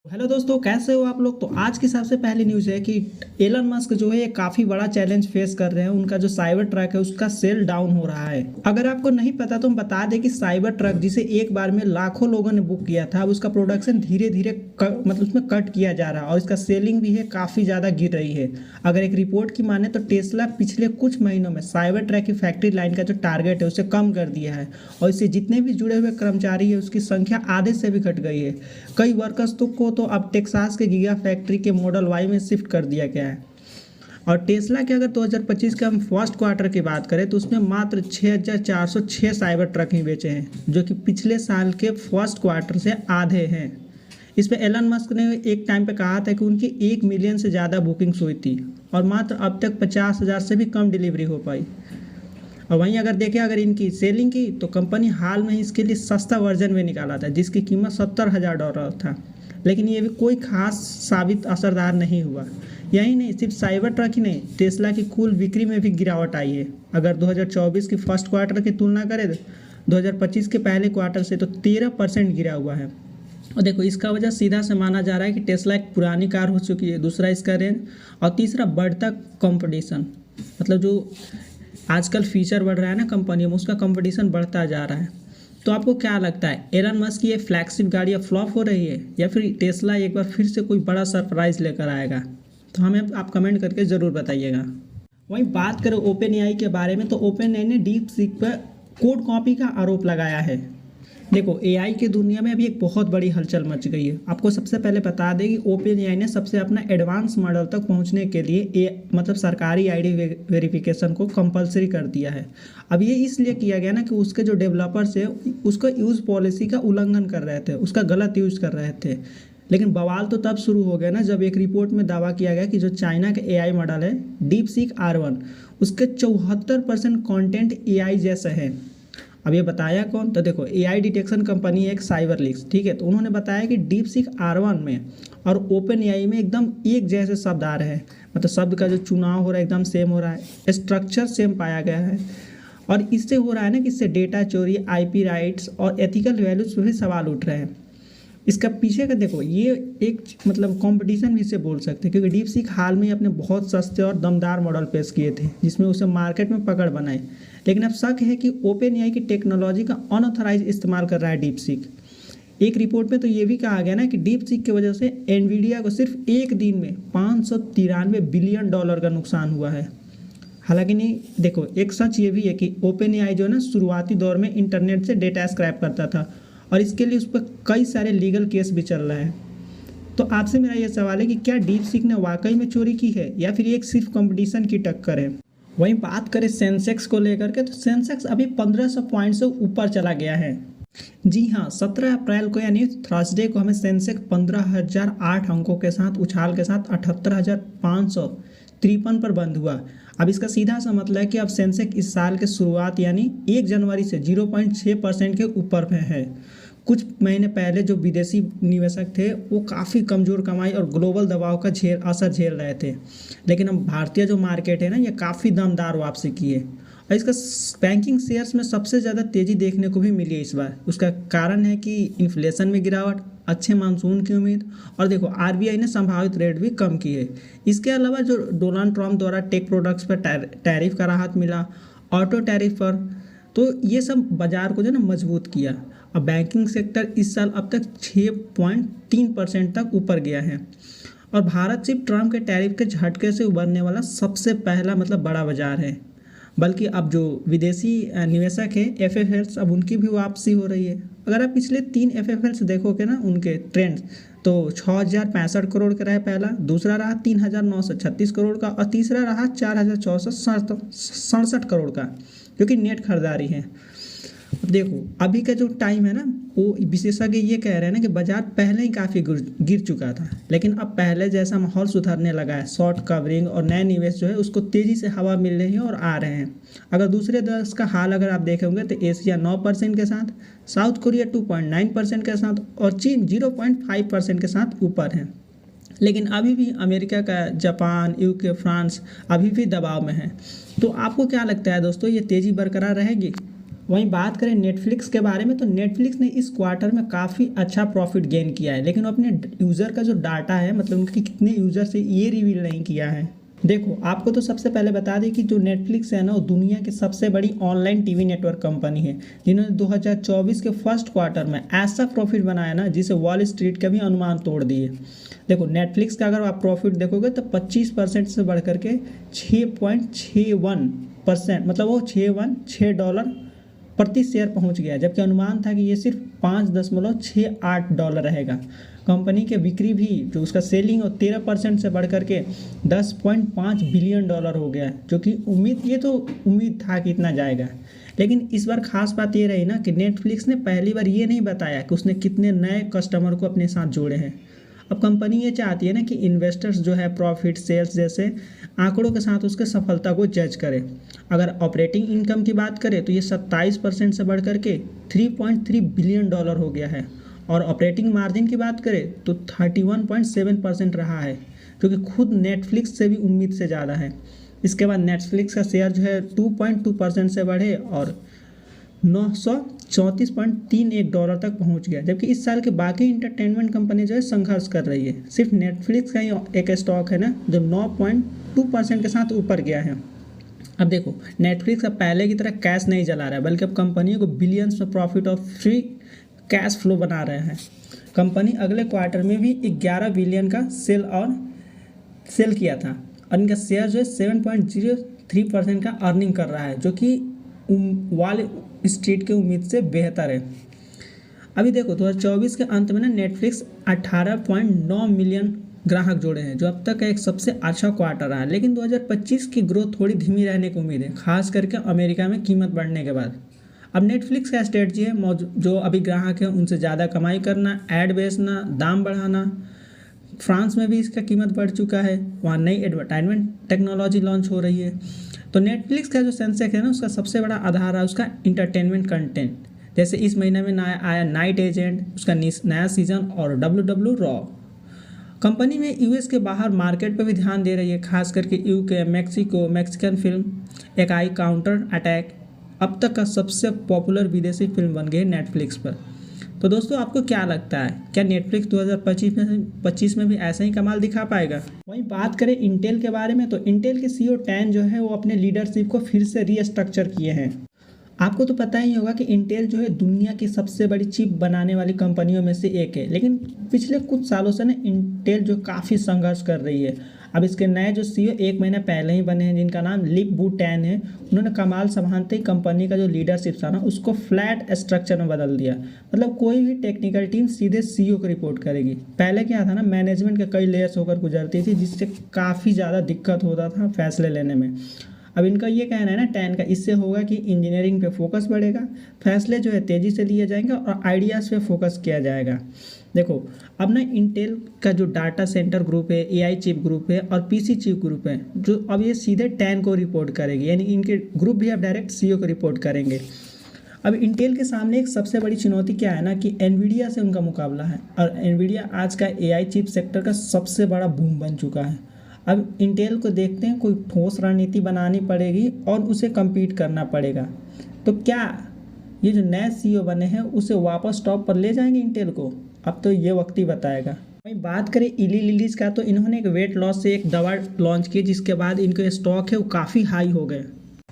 Hello दोस्तों, कैसे हो आप लोग। तो आज की सबसे पहली न्यूज़ है कि एलन मस्क जो है ये काफ़ी बड़ा चैलेंज फेस कर रहे हैं। उनका जो साइबर ट्रक है उसका सेल डाउन हो रहा है। अगर आपको नहीं पता तो हम बता दें कि साइबर ट्रक जिसे एक बार में लाखों लोगों ने बुक किया था, अब उसका प्रोडक्शन धीरे धीरे मतलब उसमें कट किया जा रहा है और इसका सेलिंग भी है काफ़ी ज़्यादा गिर रही है। अगर एक रिपोर्ट की माने तो टेस्ला पिछले कुछ महीनों में साइबर ट्रक की फैक्ट्री लाइन का जो टारगेट है उसे कम कर दिया है और इससे जितने भी जुड़े हुए कर्मचारी है उसकी संख्या आधे से भी घट गई है। कई वर्कर्स को तो अब टेक्सास के गीगा फैक्ट्री के मॉडल वाई में शिफ्ट कर दिया गया है। और टेस्ला के अगर 2025 के हम फर्स्ट क्वार्टर की बात करें तो उसमें मात्र 6,406 साइबर ट्रक ही बेचे हैं, जो कि पिछले साल के फर्स्ट क्वार्टर से आधे हैं। इस पे एलन मस्क ने एक टाइम पे कहा था कि उनकी 1 मिलियन से ज़्यादा बुकिंग्स हुई थी और मात्र अब तक 50,000 से भी कम डिलीवरी हो पाई। और वहीं अगर देखें अगर इनकी सेलिंग की तो कंपनी हाल में ही इसके लिए सस्ता वर्जन भी निकाला था जिसकी कीमत $70,000 था, लेकिन ये भी कोई खास साबित असरदार नहीं हुआ। यही नहीं, सिर्फ साइबर ट्रक ही नहीं, टेस्ला की कुल बिक्री में भी गिरावट आई है। अगर 2024 की फर्स्ट क्वार्टर की तुलना करें तो 2025 के पहले क्वार्टर से तो 13% गिरा हुआ है। और देखो, इसका वजह सीधा से माना जा रहा है कि टेस्ला एक पुरानी कार हो चुकी है, दूसरा इसका रेंज, और तीसरा बढ़ता कंपटीशन। मतलब जो आजकल फीचर बढ़ रहा है ना कंपनी में, उसका कंपटीशन बढ़ता जा रहा है। तो आपको क्या लगता है, एलन मस्क की ये फ्लैगशिप गाड़ी अब फ्लॉप हो रही है या फिर टेस्ला एक बार फिर से कोई बड़ा सरप्राइज लेकर आएगा? तो हमें आप कमेंट करके ज़रूर बताइएगा। वहीं बात करें ओपन एआई के बारे में तो ओपन एआई ने डीप सीक पर कोड कॉपी का आरोप लगाया है। देखो, एआई की दुनिया में अभी एक बहुत बड़ी हलचल मच गई है। आपको सबसे पहले बता दें कि ओपन एआई ने सबसे अपना एडवांस मॉडल तक पहुंचने के लिए मतलब सरकारी आईडी वेरिफिकेशन को कंपलसरी कर दिया है। अब ये इसलिए किया गया ना कि उसके जो डेवलपर्स है उसका यूज़ पॉलिसी का उल्लंघन कर रहे थे, उसका गलत यूज़ कर रहे थे। लेकिन बवाल तो तब शुरू हो गया ना जब एक रिपोर्ट में दावा किया गया कि जो चाइना के एआई मॉडल है डीप सीक R1, उसके 74% कॉन्टेंट एआई जैसे हैं। अब ये बताया कौन? तो देखो, एआई डिटेक्शन कंपनी है एक साइबर लीक्स, ठीक है। तो उन्होंने बताया कि डीप सीक R1 में और ओपन एआई में एकदम एक जैसे शब्द आ रहे हैं। मतलब शब्द का जो चुनाव हो रहा है एकदम सेम हो रहा है, स्ट्रक्चर सेम पाया गया है। और इससे हो रहा है ना कि इससे डेटा चोरी, आईपी राइट्स और एथिकल वैल्यूज पर भी सवाल उठ रहे हैं। इसका पीछे का देखो, ये एक मतलब कंपटीशन भी इसे बोल सकते हैं, क्योंकि डीप सीक हाल में ही अपने बहुत सस्ते और दमदार मॉडल पेश किए थे जिसमें उसे मार्केट में पकड़ बनाई। लेकिन अब शक है कि ओपन एआई की टेक्नोलॉजी का अनऑथराइज इस्तेमाल कर रहा है डीप सीक। एक रिपोर्ट में तो ये भी कहा गया ना कि डीप सीक की वजह से एनवीडिया को सिर्फ एक दिन में $593 बिलियन का नुकसान हुआ है। हालांकि नहीं, देखो, एक सच ये भी है कि ओपन एआई जो है ना शुरुआती दौर में इंटरनेट से डेटा स्क्रैप करता था और इसके लिए उस पर कई सारे लीगल केस भी चल रहे हैं। तो आपसे मेरा ये सवाल है कि क्या डीप सीक ने वाकई में चोरी की है या फिर एक सिर्फ कंपटीशन की टक्कर है? वहीं बात करें सेंसेक्स को लेकर के तो सेंसेक्स अभी 1500 पॉइंट से ऊपर चला गया है। जी हाँ, 17 अप्रैल को यानी थर्सडे को हमें सेंसेक्स 15,008 अंकों के साथ उछाल के साथ 78,553 पर बंद हुआ। अब इसका सीधा सा मतलब है कि अब सेंसेक्स इस साल के शुरुआत यानी 1 जनवरी से 0.6% के ऊपर पे है। कुछ महीने पहले जो विदेशी निवेशक थे वो काफ़ी कमज़ोर कमाई और ग्लोबल दबाव का असर झेल रहे थे, लेकिन अब भारतीय जो मार्केट है ना ये काफ़ी दमदार वापसी की है और इसका बैंकिंग शेयर्स में सबसे ज़्यादा तेज़ी देखने को भी मिली है इस बार। उसका कारण है कि इन्फ्लेशन में गिरावट, अच्छे मानसून की उम्मीद और देखो आरबीआई ने संभावित रेट भी कम की है। इसके अलावा जो डोनाल्ड ट्रंप द्वारा टेक प्रोडक्ट्स पर टैरिफ का राहत मिला, ऑटो टैरिफ पर, तो ये सब बाजार को जो ना मजबूत किया। अब बैंकिंग सेक्टर इस साल अब तक 6.3% तक ऊपर गया है और भारत सिर्फ ट्रंप के टैरिफ के झटके से उभरने वाला सबसे पहला मतलब बड़ा बाजार है। बल्कि अब जो विदेशी निवेशक हैं एफएफएल्स, अब उनकी भी वापसी हो रही है। अगर आप पिछले 3 एफएफएल्स देखोगे ना उनके ट्रेंड्स, तो 6,065 करोड़ का रहा पहला, दूसरा रहा 3,936 करोड़ का और तीसरा रहा 4,467 करोड़ का, जो कि नेट खरीदारी है। अब देखो, अभी का जो टाइम है ना वो विशेषज्ञ ये कह रहे हैं ना कि बाजार पहले ही काफ़ी गिर चुका था, लेकिन अब पहले जैसा माहौल सुधरने लगा है। शॉर्ट कवरिंग और नए निवेश जो है उसको तेज़ी से हवा मिल रही है और आ रहे हैं। अगर दूसरे देश का हाल अगर आप देखेंगे तो एशिया 9% के साथ, साउथ कोरिया 2.9% के साथ और चीन 0.5% के साथ ऊपर है। लेकिन अभी भी अमेरिका का, जापान, यूके, फ्रांस अभी भी दबाव में है। तो आपको क्या लगता है दोस्तों, ये तेज़ी बरकरार रहेगी? वहीं बात करें नेटफ्लिक्स के बारे में, तो नेटफ्लिक्स ने इस क्वार्टर में काफ़ी अच्छा प्रॉफिट गेन किया है, लेकिन वो अपने यूज़र का जो डाटा है, मतलब उनके कितने यूज़र से, ये रिवील नहीं किया है। देखो, आपको तो सबसे पहले बता दें कि जो नेटफ्लिक्स है ना, वो दुनिया की सबसे बड़ी ऑनलाइन टीवी नेटवर्क कंपनी है, जिन्होंने 2024 के फर्स्ट क्वार्टर में ऐसा प्रॉफिट बनाया ना, जिसे वॉल स्ट्रीट के भी अनुमान तोड़ दिए। देखो, नेटफ्लिक्स का अगर आप प्रॉफिट देखोगे तो 25% से बढ़ करके 6.61%, मतलब वो $6 प्रति शेयर पहुंच गया, जबकि अनुमान था कि ये सिर्फ $5.68 रहेगा। कंपनी के बिक्री भी, जो उसका सेलिंग है, 13% से बढ़ करके $10.5 बिलियन हो गया है, जो कि ये तो उम्मीद था कि इतना जाएगा। लेकिन इस बार खास बात ये रही ना कि नेटफ्लिक्स ने पहली बार ये नहीं बताया कि उसने कितने नए कस्टमर को अपने साथ जोड़े हैं। अब कंपनी ये चाहती है ना कि इन्वेस्टर्स जो है प्रॉफिट, सेल्स जैसे आंकड़ों के साथ उसके सफलता को जज करें। अगर ऑपरेटिंग इनकम की बात करें तो ये 27% से बढ़ करके $3.3 बिलियन हो गया है, और ऑपरेटिंग मार्जिन की बात करें तो 31.7% रहा है, जो कि खुद नेटफ्लिक्स से भी उम्मीद से ज़्यादा है। इसके बाद नेटफ्लिक्स का शेयर जो है 2.2% से बढ़े और $934.31 तक पहुंच गया, जबकि इस साल के बाकी इंटरटेनमेंट कंपनी जो है संघर्ष कर रही है। सिर्फ नेटफ्लिक्स का ही एक स्टॉक है ना, जो 9.2% के साथ ऊपर गया है। अब देखो, नेटफ्लिक्स अब पहले की तरह कैश नहीं जला रहा है, बल्कि अब कंपनियों को बिलियंस में प्रॉफिट और फ्री कैश फ्लो बना रहे हैं। कंपनी अगले क्वार्टर में भी 11 बिलियन का सेल किया था, और इनका शेयर जो है 7.03% का अर्निंग कर रहा है, जो कि वॉल स्ट्रीट के उम्मीद से बेहतर है। अभी देखो, 2024 के अंत में ना नेटफ्लिक्स 18.9 मिलियन ग्राहक जोड़े हैं, जो अब तक का एक सबसे अच्छा क्वार्टर रहा है। लेकिन 2025 की ग्रोथ थोड़ी धीमी रहने की उम्मीद है, खास करके अमेरिका में कीमत बढ़ने के बाद। अब नेटफ्लिक्स का स्ट्रेटजी है जो अभी ग्राहक है उनसे ज़्यादा कमाई करना, ऐड बेचना, दाम बढ़ाना। फ्रांस में भी इसका कीमत बढ़ चुका है, वहाँ नई एडवर्टाइजमेंट टेक्नोलॉजी लॉन्च हो रही है। तो नेटफ्लिक्स का जो सेंसेक्स है ना, उसका सबसे बड़ा आधार है उसका इंटरटेनमेंट कंटेंट। जैसे इस महीने में नया आया नाइट एजेंट, उसका नया सीजन, और WWE रॉ। कंपनी में यूएस के बाहर मार्केट पर भी ध्यान दे रही है, खास करके यूके, मैक्सिको। मैक्सिकन फिल्म एक आई काउंटर अटैक अब तक का सबसे पॉपुलर विदेशी फिल्म बन गई नेटफ्लिक्स पर। तो दोस्तों, आपको क्या लगता है, क्या नेटफ्लिक्स 2025 में भी ऐसा ही कमाल दिखा पाएगा? वहीं बात करें इंटेल के बारे में, तो इंटेल के CEO टैन जो है वो अपने लीडरशिप को फिर से रीस्ट्रक्चर किए हैं। आपको तो पता ही होगा कि इंटेल जो है दुनिया की सबसे बड़ी चिप बनाने वाली कंपनियों में से एक है, लेकिन पिछले कुछ सालों से ना इंटेल जो काफ़ी संघर्ष कर रही है। अब इसके नए जो CEO 1 महीना पहले ही बने हैं, जिनका नाम लिप-बू टैन है, उन्होंने कमाल संभालते ही कंपनी का जो लीडरशिप था ना, उसको फ्लैट स्ट्रक्चर में बदल दिया। मतलब कोई भी टेक्निकल टीम सीधे CEO को रिपोर्ट करेगी। पहले क्या था ना, मैनेजमेंट के कई लेयर्स होकर गुजरती थी, जिससे काफ़ी ज़्यादा दिक्कत होता था फैसले लेने में। अब इनका ये कहना है ना टैन का, इससे होगा कि इंजीनियरिंग पे फोकस बढ़ेगा, फैसले जो है तेज़ी से लिए जाएंगे और आइडियाज़ पे फोकस किया जाएगा। देखो, अब ना इंटेल का जो डाटा सेंटर ग्रुप है, AI चिप ग्रुप है और PC चिप ग्रुप है, जो अब ये सीधे टैन को रिपोर्ट करेगी, यानी इनके ग्रुप भी अब डायरेक्ट CEO को रिपोर्ट करेंगे। अब इंटेल के सामने एक सबसे बड़ी चुनौती क्या है ना कि एनवीडिया से उनका मुकाबला है, और एनवीडिया आज का AI चिप सेक्टर का सबसे बड़ा बूम बन चुका है। अब इंटेल को देखते हैं, कोई ठोस रणनीति बनानी पड़ेगी और उसे कम्पीट करना पड़ेगा। तो क्या ये जो नए CEO बने हैं उसे वापस टॉप पर ले जाएंगे इंटेल को? अब तो ये वक्त ही बताएगा। वहीं बात करें इली लिलीज का, तो इन्होंने एक वेट लॉस से एक दवा लॉन्च की, जिसके बाद इनके स्टॉक है वो काफ़ी हाई हो गए।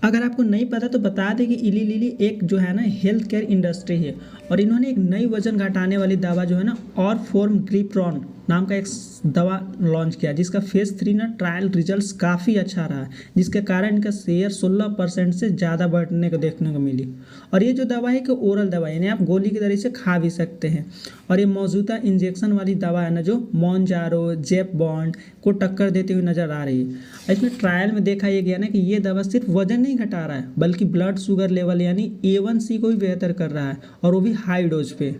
अगर आपको नहीं पता तो बता दें कि इली लिली एक जो है ना हेल्थ केयर इंडस्ट्री है, और इन्होंने एक नई वजन घटाने वाली दवा जो है ना ऑरफोर्मग्रिप्रोन नाम का एक दवा लॉन्च किया, जिसका फेज 3 ना ट्रायल रिजल्ट्स काफ़ी अच्छा रहा, जिसके कारण इनका शेयर 16% से ज़्यादा बढ़ने को देखने को मिली। और ये जो दवा है कि ओरल दवा, यानी आप गोली की तरह से खा भी सकते हैं, और ये मौजूदा इंजेक्शन वाली दवा है ना जो मॉन्जारो जेप बॉन्ड को टक्कर देते हुए नजर आ रही है। इसमें ट्रायल में देखा यह गया ना कि ये दवा सिर्फ वजन नहीं घटा रहा है, बल्कि ब्लड शुगर लेवल यानी A1C को भी बेहतर कर रहा है, और वो भी हाई डोज पे।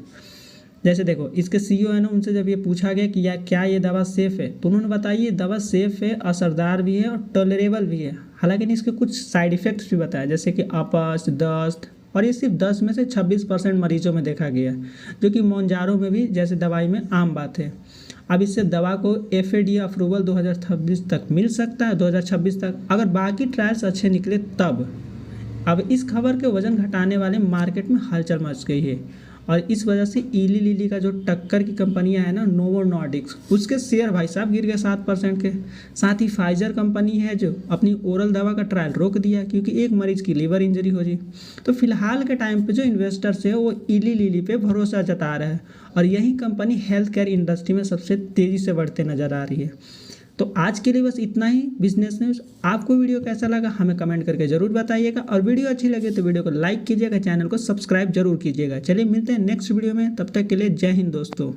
जैसे देखो, इसके CEO है ना, उनसे जब ये पूछा गया कि क्या ये दवा सेफ़ है, तो उन्होंने बताया ये दवा सेफ़ है, असरदार भी है और टॉलरेबल भी है। हालांकि इसके कुछ साइड इफ़ेक्ट्स भी बताया, जैसे कि अपच, दस्त, और ये सिर्फ 10 में से 26% मरीजों में देखा गया, जो कि मोन्जारो में भी जैसे दवाई में आम बात है। अब इससे दवा को FDA अप्रूवल 2026 तक मिल सकता है, 2026 तक, अगर बाकी ट्रायल्स अच्छे निकले तब। अब इस खबर के वजन घटाने वाले मार्केट में हलचल मच गई है और इस वजह से इली लिली का जो टक्कर की कंपनियां है ना, नोवो नॉर्डिक्स, उसके शेयर भाई साहब गिर गए 7% के। साथ ही फाइजर कंपनी है जो अपनी ओरल दवा का ट्रायल रोक दिया क्योंकि एक मरीज की लीवर इंजरी हो गई। तो फिलहाल के टाइम पे जो इन्वेस्टर्स है वो इली लिली पे भरोसा जता रहे हैं और यही कंपनी हेल्थ केयर इंडस्ट्री में सबसे तेज़ी से बढ़ते नजर आ रही है। तो आज के लिए बस इतना ही बिजनेस न्यूज़। आपको वीडियो कैसा लगा हमें कमेंट करके ज़रूर बताइएगा और वीडियो अच्छी लगे तो वीडियो को लाइक कीजिएगा, चैनल को सब्सक्राइब जरूर कीजिएगा। चलिए मिलते हैं नेक्स्ट वीडियो में, तब तक के लिए जय हिंद दोस्तों।